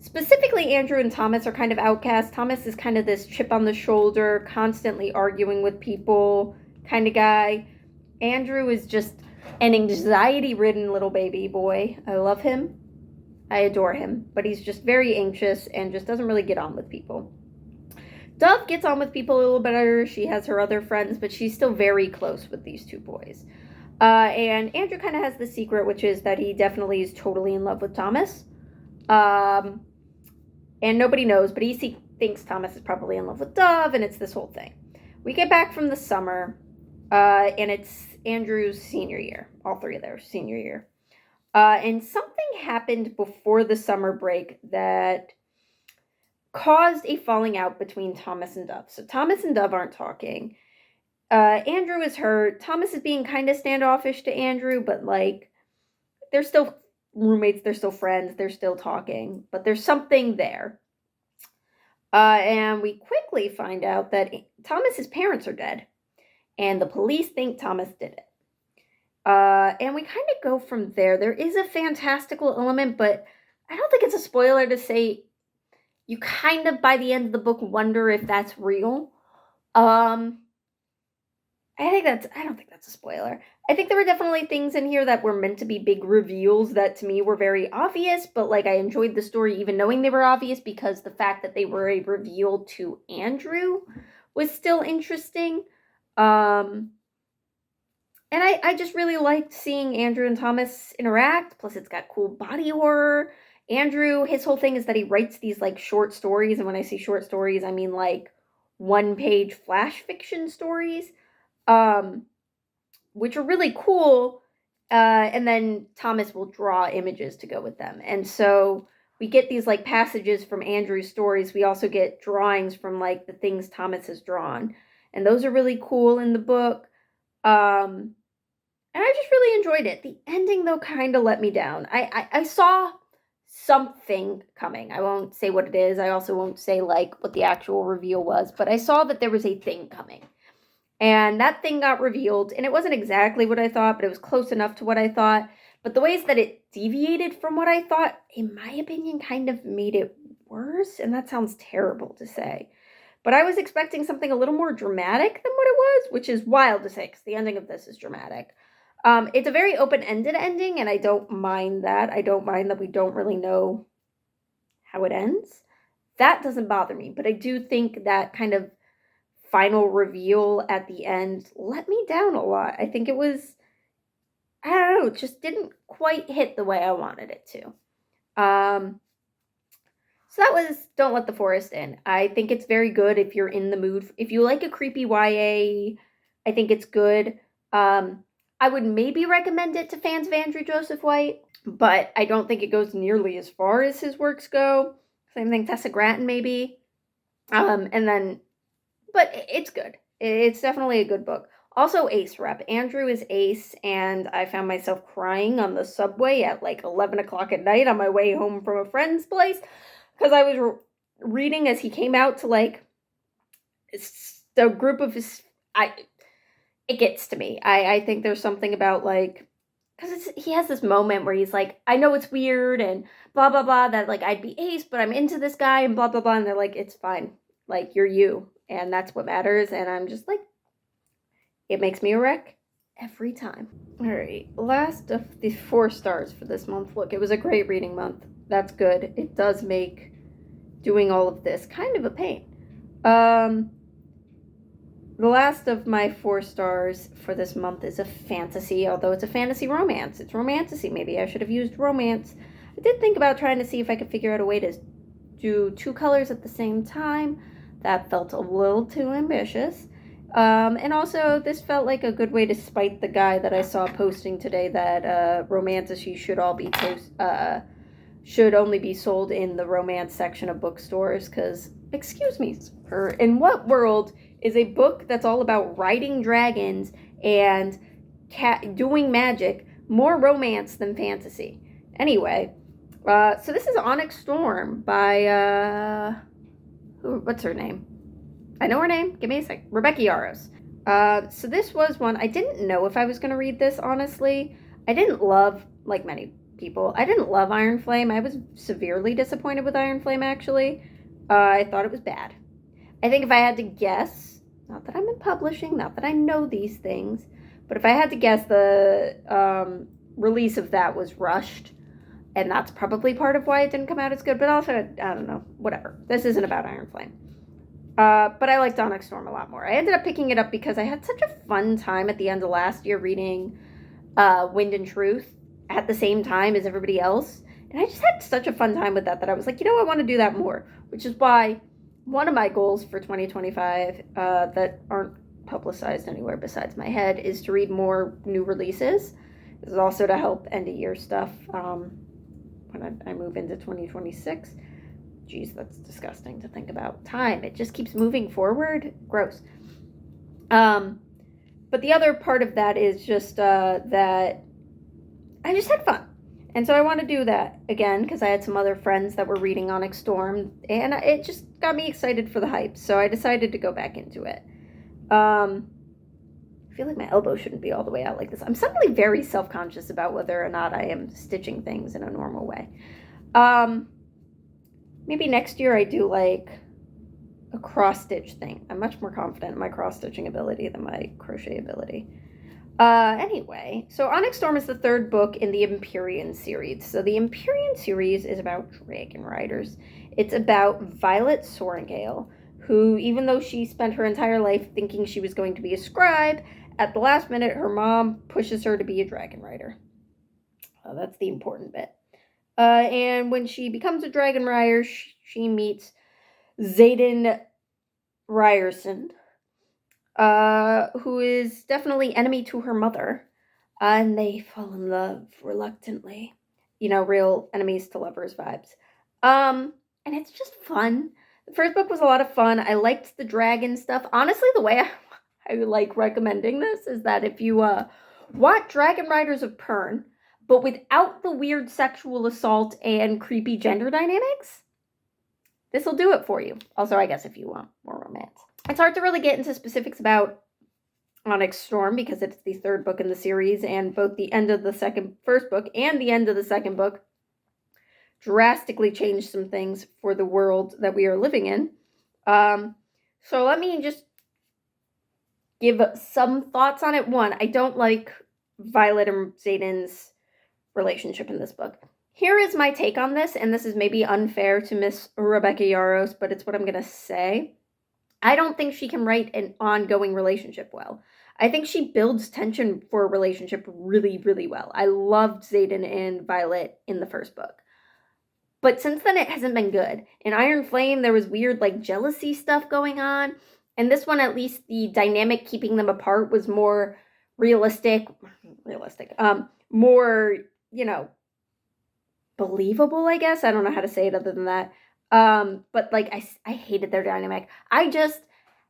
specifically Andrew and Thomas, are kind of outcasts. Thomas is kind of this chip on the shoulder, constantly arguing with people kind of guy. Andrew is just an anxiety-ridden little baby boy. I love him. I adore him, but he's just very anxious and just doesn't really get on with people. Dove gets on with people a little better. She has her other friends, but she's still very close with these 2 boys. And Andrew kind of has the secret, which is that he definitely is totally in love with Thomas. And nobody knows, but he thinks Thomas is probably in love with Dove, and it's this whole thing. We get back from the summer, and it's Andrew's senior year. All 3 of their senior year. And something happened before the summer break that caused a falling out between Thomas and Dove. So Thomas and Dove aren't talking. Andrew is hurt. Thomas is being kind of standoffish to Andrew, but like, they're still roommates, they're still friends, they're still talking, but there's something there. And we quickly find out that Thomas's parents are dead, and the police think Thomas did it. And we kind of go from there. There is a fantastical element, but I don't think it's a spoiler to say you kind of, by the end of the book, wonder if that's real. I don't think that's a spoiler. I think there were definitely things in here that were meant to be big reveals that to me were very obvious, but like I enjoyed the story even knowing they were obvious because the fact that they were a reveal to Andrew was still interesting. And I just really liked seeing Andrew and Thomas interact. Plus, it's got cool body horror. Andrew, his whole thing is that he writes these, like, short stories. And when I say short stories, I mean, like, one-page flash fiction stories, which are really cool. And then Thomas will draw images to go with them. And so we get these like passages from Andrew's stories. We also get drawings from like the things Thomas has drawn. And those are really cool in the book. And I just really enjoyed it. The ending, though, kind of let me down. I saw something coming. I won't say what it is. I also won't say, like, what the actual reveal was. But I saw that there was a thing coming. And that thing got revealed. And it wasn't exactly what I thought, but it was close enough to what I thought. But the ways that it deviated from what I thought, in my opinion, kind of made it worse. And that sounds terrible to say. But I was expecting something a little more dramatic than what it was, which is wild to say, because the ending of this is dramatic. It's a very open-ended ending, and I don't mind that. I don't mind that we don't really know how it ends. That doesn't bother me, but I do think that kind of final reveal at the end let me down a lot. I think it was, I don't know, it just didn't quite hit the way I wanted it to. So that was Don't Let the Forest In. I think it's very good if you're in the mood. If you like a creepy YA, I think it's good. I would maybe recommend it to fans of Andrew Joseph White, but I don't think it goes nearly as far as his works go. Same thing, Tessa Gratton maybe. But it's good. It's definitely a good book. Also Ace rep. Andrew is Ace, and I found myself crying on the subway at like 11 o'clock at night on my way home from a friend's place, because I was reading as he came out to like the group of his... It gets to me. I think there's something about like, because he has this moment where he's like, I know it's weird and blah, blah, blah, that like I'd be Ace, but I'm into this guy and blah, blah, blah. And they're like, it's fine. Like, you're you. And that's what matters. And I'm just like, it makes me a wreck every time. All right. Last of the 4 stars for this month. Look, it was a great reading month. That's good. It does make doing all of this kind of a pain. The last of my 4 stars for this month is a fantasy, although it's a fantasy romance. It's romantasy. Maybe I should have used romance. I did think about trying to see if I could figure out a way to do 2 colors at the same time. That felt a little too ambitious. And also, this felt like a good way to spite the guy that I saw posting today that romantasy should only be sold in the romance section of bookstores. Because, excuse me, sir, in what world is a book that's all about riding dragons and doing magic more romance than fantasy? Anyway, so this is Onyx Storm by, what's her name? I know her name. Give me a sec. Rebecca Yarros. So this was one, I didn't know if I was going to read this, honestly. I didn't love, like many people, I didn't love Iron Flame. I was severely disappointed with Iron Flame, actually. I thought it was bad. I think if I had to guess, not that I'm in publishing, not that I know these things, but if I had to guess, the release of that was rushed, and that's probably part of why it didn't come out as good, but also, I don't know, whatever. This isn't about Iron Flame. But I liked Onyx Storm a lot more. I ended up picking it up because I had such a fun time at the end of last year reading Wind and Truth at the same time as everybody else, and I just had such a fun time with that I was like, I want to do that more, which is why one of my goals for 2025 that aren't publicized anywhere besides my head is to read more new releases. This is also to help end of year stuff when I move into 2026. Geez, that's disgusting to think about. Time, it just keeps moving forward. Gross. But the other part of that is just that I just had fun. And so I want to do that again because I had some other friends that were reading Onyx Storm, and it just got me excited for the hype. So I decided to go back into it. I feel like my elbow shouldn't be all the way out like this. I'm suddenly very self-conscious about whether or not I am stitching things in a normal way. Maybe next year I do like a cross-stitch thing. I'm much more confident in my cross-stitching ability than my crochet ability. Anyway, so Onyx Storm is the 3rd book in the Empyrean series. So the Empyrean series is about dragon riders. It's about Violet Sorrengail, who, even though she spent her entire life thinking she was going to be a scribe, at the last minute her mom pushes her to be a dragon rider. That's the important bit. And when she becomes a dragon rider, she meets Xaden Ryerson, who is definitely enemy to her mother, and they fall in love reluctantly. You know, real enemies to lovers vibes. And it's just fun. The first book was a lot of fun. I liked the dragon stuff. Honestly, the way I like recommending this is that if you want Dragon Riders of Pern, but without the weird sexual assault and creepy gender dynamics, this will do it for you. Also, I guess if you want more romance. It's hard to really get into specifics about Onyx Storm because it's the third book in the series, and both the end of the first book and the end of the second book drastically changed some things for the world that we are living in. So let me just give some thoughts on it. One, I don't like Violet and Xaden's relationship in this book. Here is my take on this, and this is maybe unfair to Miss Rebecca Yarros, but it's what I'm going to say. I don't think she can write an ongoing relationship well. I think she builds tension for a relationship really, really well. I loved Xaden and Violet in the first book. But since then, it hasn't been good. In Iron Flame, there was weird, like, jealousy stuff going on. And this one, at least, the dynamic keeping them apart was more realistic, more, you know, believable, I guess. I don't know how to say it other than that. But, like, I hated their dynamic. I just,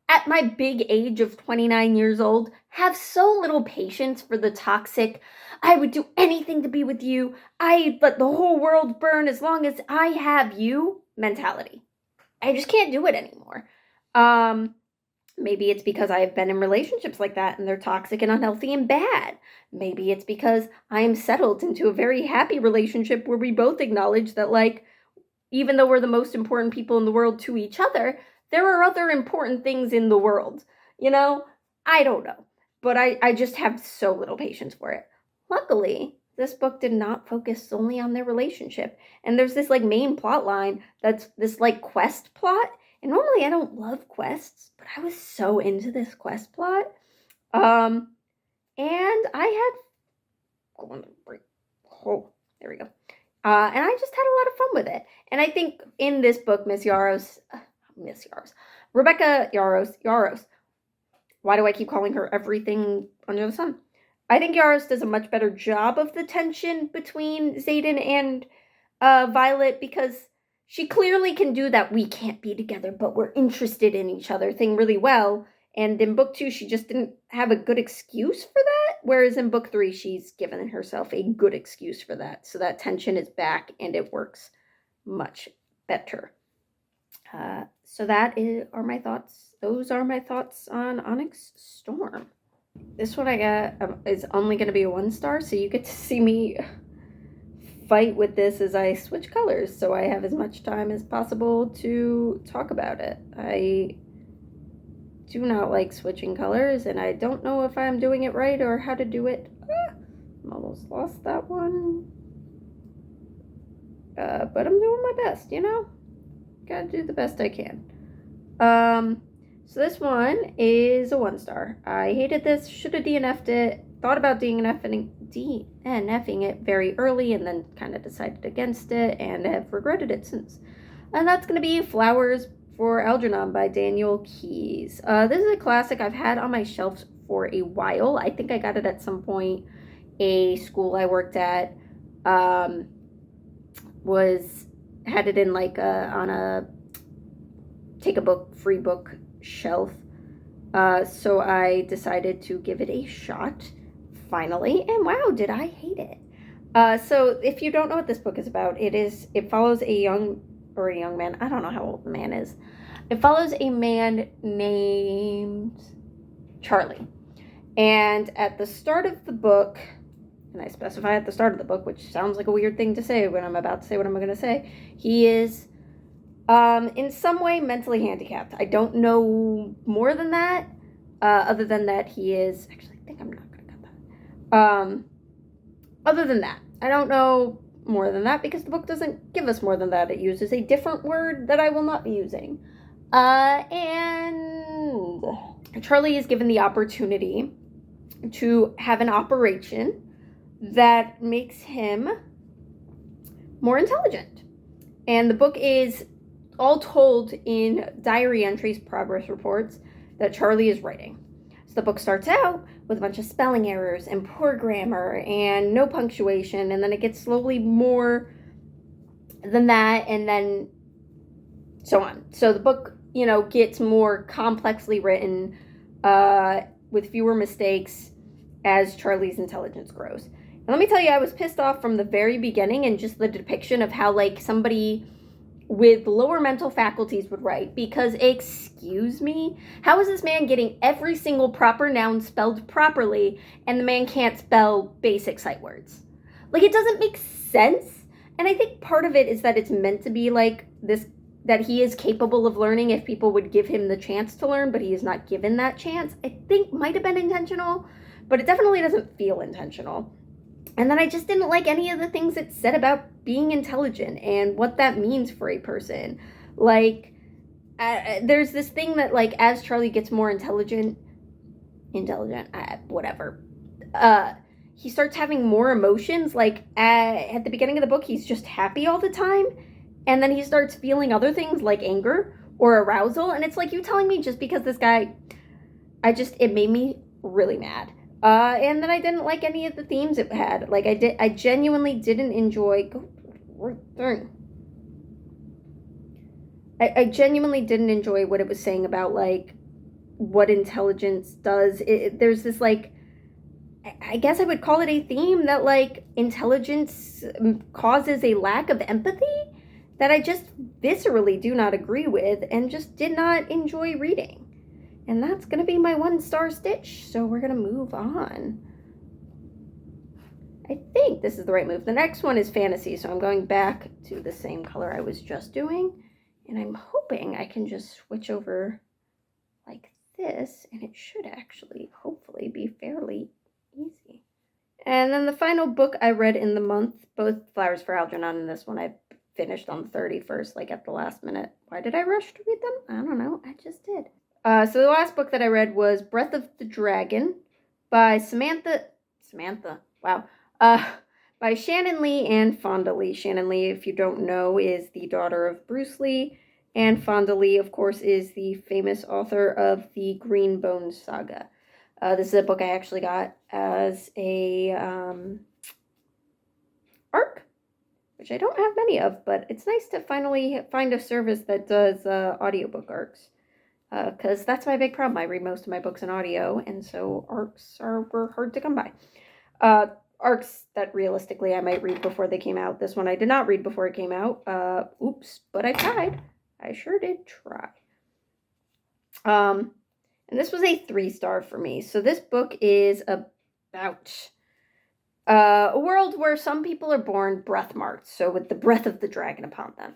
at my big age of 29 years old, have so little patience for the toxic, I would do anything to be with you, I'd let the whole world burn as long as I have you mentality. I just can't do it anymore. Maybe it's because I have been in relationships like that and they're toxic and unhealthy and bad. Maybe it's because I am settled into a very happy relationship where we both acknowledge that, like, even though we're the most important people in the world to each other, there are other important things in the world. You know? I don't know. But I just have so little patience for it. Luckily, this book did not focus solely on their relationship. And there's this, like, main plot line that's this, like, quest plot. And normally I don't love quests, but I was so into this quest plot. And I had... Oh, there we go. And I just had a lot of fun with it. And I think in this book, Rebecca Yarros. Why do I keep calling her everything under the sun? I think Yarros does a much better job of the tension between Xaden and Violet, because she clearly can do that we can't be together, but we're interested in each other thing really well. And in book 2, she just didn't have a good excuse for that. Whereas in book 3, she's given herself a good excuse for that. So that tension is back and it works much better. So are my thoughts. Those are my thoughts on Onyx Storm. This one I got is only going to be a 1-star, so you get to see me fight with this as I switch colors, so I have as much time as possible to talk about it. I do not like switching colors, and I don't know if I'm doing it right or how to do it. I'm almost lost that one. But I'm doing my best, you know? Gotta do the best I can. So this one is a 1-star. I hated this, should have DNF'd it, thought about DNFing it very early, and then kind of decided against it, and have regretted it since. And that's going to be Flowers for Algernon by Daniel Keyes. This is a classic I've had on my shelves for a while. I think I got it at some point. A school I worked at had it in like on a take a book, free book shelf. So I decided to give it a shot finally, and wow, did I hate it. So if you don't know what this book is about, it follows a young man, I don't know how old the man is. It follows a man named Charlie. And at the start of the book, and I specify at the start of the book, which sounds like a weird thing to say when I'm about to say what I'm going to say, he is in some way mentally handicapped. I don't know more than that, other than that he is, actually I think I'm not going to cut that. Other than that, I don't know more than that because the book doesn't give us more than that. It uses a different word that I will not be using. And Charlie is given the opportunity to have an operation that makes him more intelligent. And the book is all told in diary entries, progress reports that Charlie is writing. So the book starts out with a bunch of spelling errors and poor grammar and no punctuation, and then it gets slowly more than that, and then so on. So the book, gets more complexly written with fewer mistakes as Charlie's intelligence grows. And let me tell you, I was pissed off from the very beginning, and just the depiction of how, like, somebody with lower mental faculties would write, because, excuse me, how is this man getting every single proper noun spelled properly, and the man can't spell basic sight words? Like, it doesn't make sense. And I think part of it is that it's meant to be like this, that he is capable of learning if people would give him the chance to learn, but he is not given that chance. I think might have been intentional, but it definitely doesn't feel intentional. And then I just didn't like any of the things it said about being intelligent and what that means for a person. Like, there's this thing that, like, as Charlie gets more intelligent, whatever, he starts having more emotions. Like, at the beginning of the book, he's just happy all the time. And then he starts feeling other things like anger or arousal. And it's like, you telling me just because this guy, it made me really mad. And then I didn't like any of the themes it had. Like, I genuinely didn't enjoy, I genuinely didn't enjoy what it was saying about, like, what intelligence does. There's this, like, I guess I would call it a theme that, like, intelligence causes a lack of empathy that I just viscerally do not agree with and just did not enjoy reading. And that's going to be my 1-star stitch, so we're going to move on. I think this is the right move. The next one is fantasy, so I'm going back to the same color I was just doing. And I'm hoping I can just switch over like this, and it should actually, hopefully, be fairly easy. And then the final book I read in the month, both Flowers for Algernon and this one I finished on the 31st, like at the last minute. Why did I rush to read them? I don't know. I just did. So the last book that I read was Breath of the Dragon by by Shannon Lee and Fonda Lee. Shannon Lee, if you don't know, is the daughter of Bruce Lee, and Fonda Lee, of course, is the famous author of the Green Bones saga. This is a book I actually got as a ARC, which I don't have many of, but it's nice to finally find a service that does audiobook ARCs. Because that's my big problem. I read most of my books in audio, and so ARCs were hard to come by. ARCs that realistically I might read before they came out. This one I did not read before it came out. Oops, but I tried. I sure did try. And this was a 3-star for me. So this book is about a world where some people are born breath-marked, so with the breath of the dragon upon them.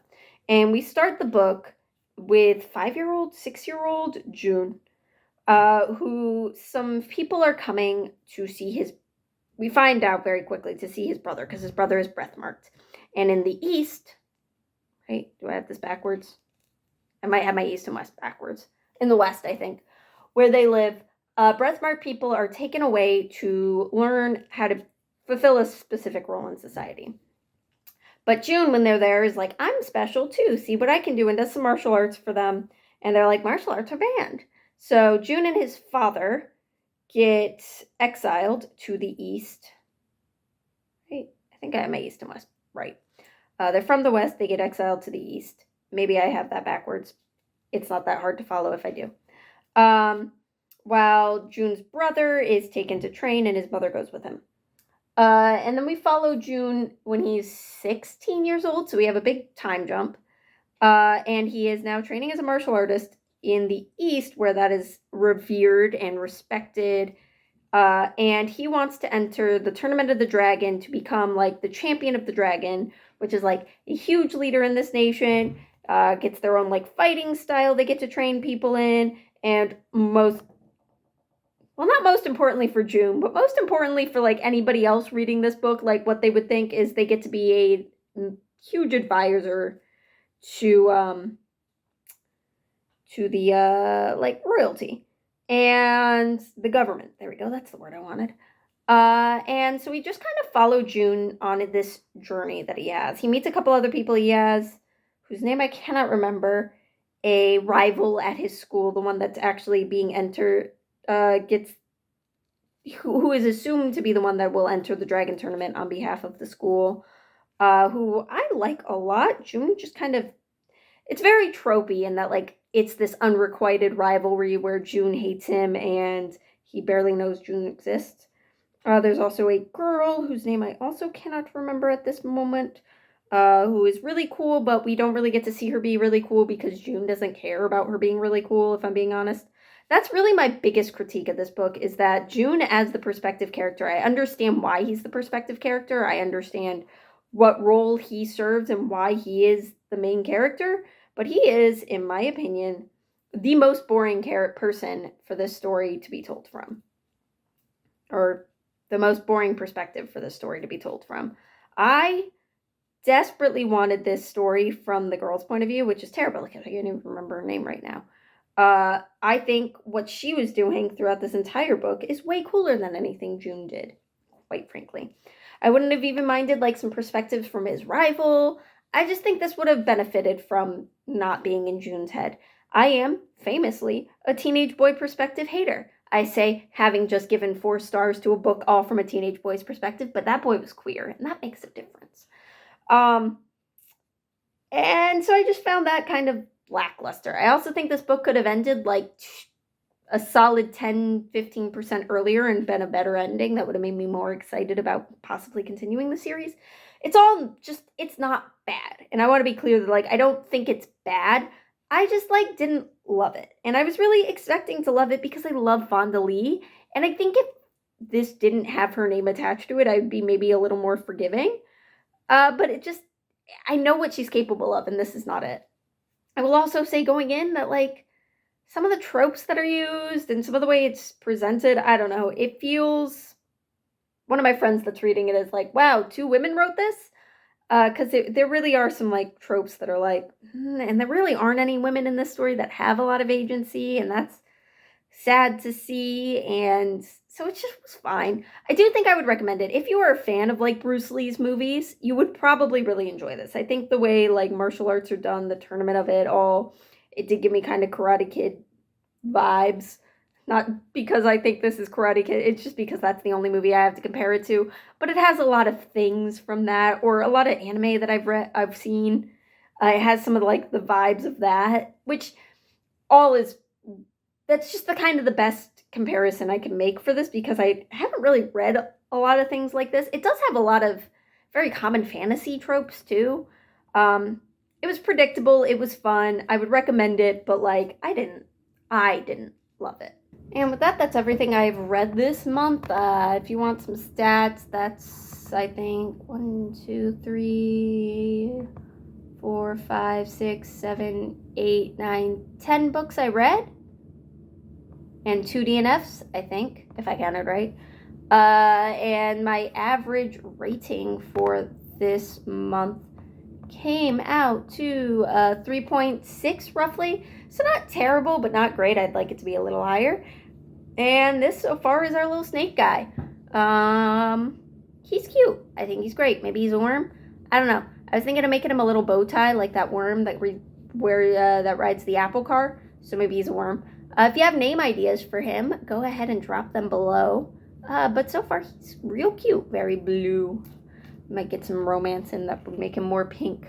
And we start the book with 5-year-old, 6-year-old June, who some people are coming to see we find out very quickly, to see his brother, because his brother is breath-marked. And in the east, right, do I have this backwards? I might have my east and west backwards. In the west, I think, where they live, breath-marked people are taken away to learn how to fulfill a specific role in society. But June, when they're there, is like, I'm special too. See what I can do, and does some martial arts for them. And they're like, martial arts are banned. So June and his father get exiled to the east. Right? I think I have my east and west right. They're from the west. They get exiled to the east. Maybe I have that backwards. It's not that hard to follow if I do. While June's brother is taken to train, and his mother goes with him. And then we follow June when he's 16 years old, so we have a big time jump. And he is now training as a martial artist in the East, where that is revered and respected. And he wants to enter the Tournament of the Dragon to become, like, the champion of the dragon, which is, like, a huge leader in this nation. Gets their own, like, fighting style they get to train people in. And not most importantly for June, but most importantly for, like, anybody else reading this book, like, what they would think is they get to be a huge advisor to the, like, royalty and the government. There we go. That's the word I wanted. And so we just kind of follow June on this journey that he has. He meets a couple other people whose name I cannot remember, a rival at his school, the one that's actually being entered, who is assumed to be the one that will enter the dragon tournament on behalf of the school, who I like a lot. June just kind of, it's very tropey in that, like, it's this unrequited rivalry where June hates him and he barely knows June exists. There's also a girl whose name I also cannot remember at this moment, who is really cool, but we don't really get to see her be really cool because June doesn't care about her being really cool, if I'm being honest. That's really my biggest critique of this book, is that June as the perspective character, I understand why he's the perspective character. I understand what role he serves and why he is the main character. But he is, in my opinion, the most boring person for this story to be told from. Or the most boring perspective for this story to be told from. I desperately wanted this story from the girl's point of view, which is terrible because I can't even remember her name right now. I think what she was doing throughout this entire book is way cooler than anything June did, quite frankly. I wouldn't have even minded like some perspectives from his rival. I just think this would have benefited from not being in June's head. I am, famously, a teenage boy perspective hater. I say, having just given 4 stars to a book all from a teenage boy's perspective, but that boy was queer, and that makes a difference. And so I just found that kind of lackluster. I also think this book could have ended like a solid 10-15% earlier and been a better ending that would have made me more excited about possibly continuing the series. It's all just, it's not bad. And I want to be clear that, like, I don't think it's bad. I just, like, didn't love it. And I was really expecting to love it because I love Fonda Lee. And I think if this didn't have her name attached to it, I'd be maybe a little more forgiving. But it just, I know what she's capable of, and this is not it. I will also say going in that, like, some of the tropes that are used and some of the way it's presented, I don't know, it feels, one of my friends that's reading it is like, wow, 2 women wrote this? Because there really are some, like, tropes that are like, and there really aren't any women in this story that have a lot of agency, and that's sad to see, and so it just was fine. I do think I would recommend it. If you are a fan of, like, Bruce Lee's movies, you would probably really enjoy this. I think the way, like, martial arts are done, the tournament of it all, it did give me kind of Karate Kid vibes. Not because I think this is Karate Kid, it's just because that's the only movie I have to compare it to. But it has a lot of things from that, or a lot of anime that I've seen. It has some of, like, the vibes of that, which all is, that's just the kind of the best comparison I can make for this, because I haven't really read a lot of things like this. It does have a lot of very common fantasy tropes, too. It was predictable, it was fun, I would recommend it, but, like, I didn't love it. And with that, that's everything I've read this month. If you want some stats, that's, I think, 1, 2, 3, 4, 5, 6, 7, 8, 9, 10 books I read. And 2 DNFs, I think, if I counted right. And my average rating for this month came out to 3.6 roughly. So not terrible, but not great. I'd like it to be a little higher. And this so far is our little snake guy. He's cute. I think he's great. Maybe he's a worm. I don't know. I was thinking of making him a little bow tie, like that worm that that rides the apple car. So maybe he's a worm. If you have name ideas for him, go ahead and drop them below. But so far, he's real cute. Very blue. Might get some romance in that would make him more pink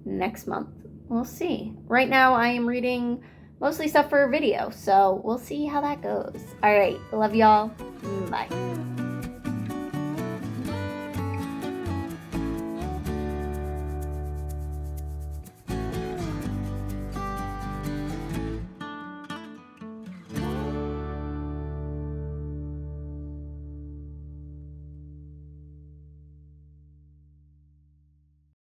next month. We'll see. Right now, I am reading mostly stuff for a video, so we'll see how that goes. All right. Love y'all. Bye.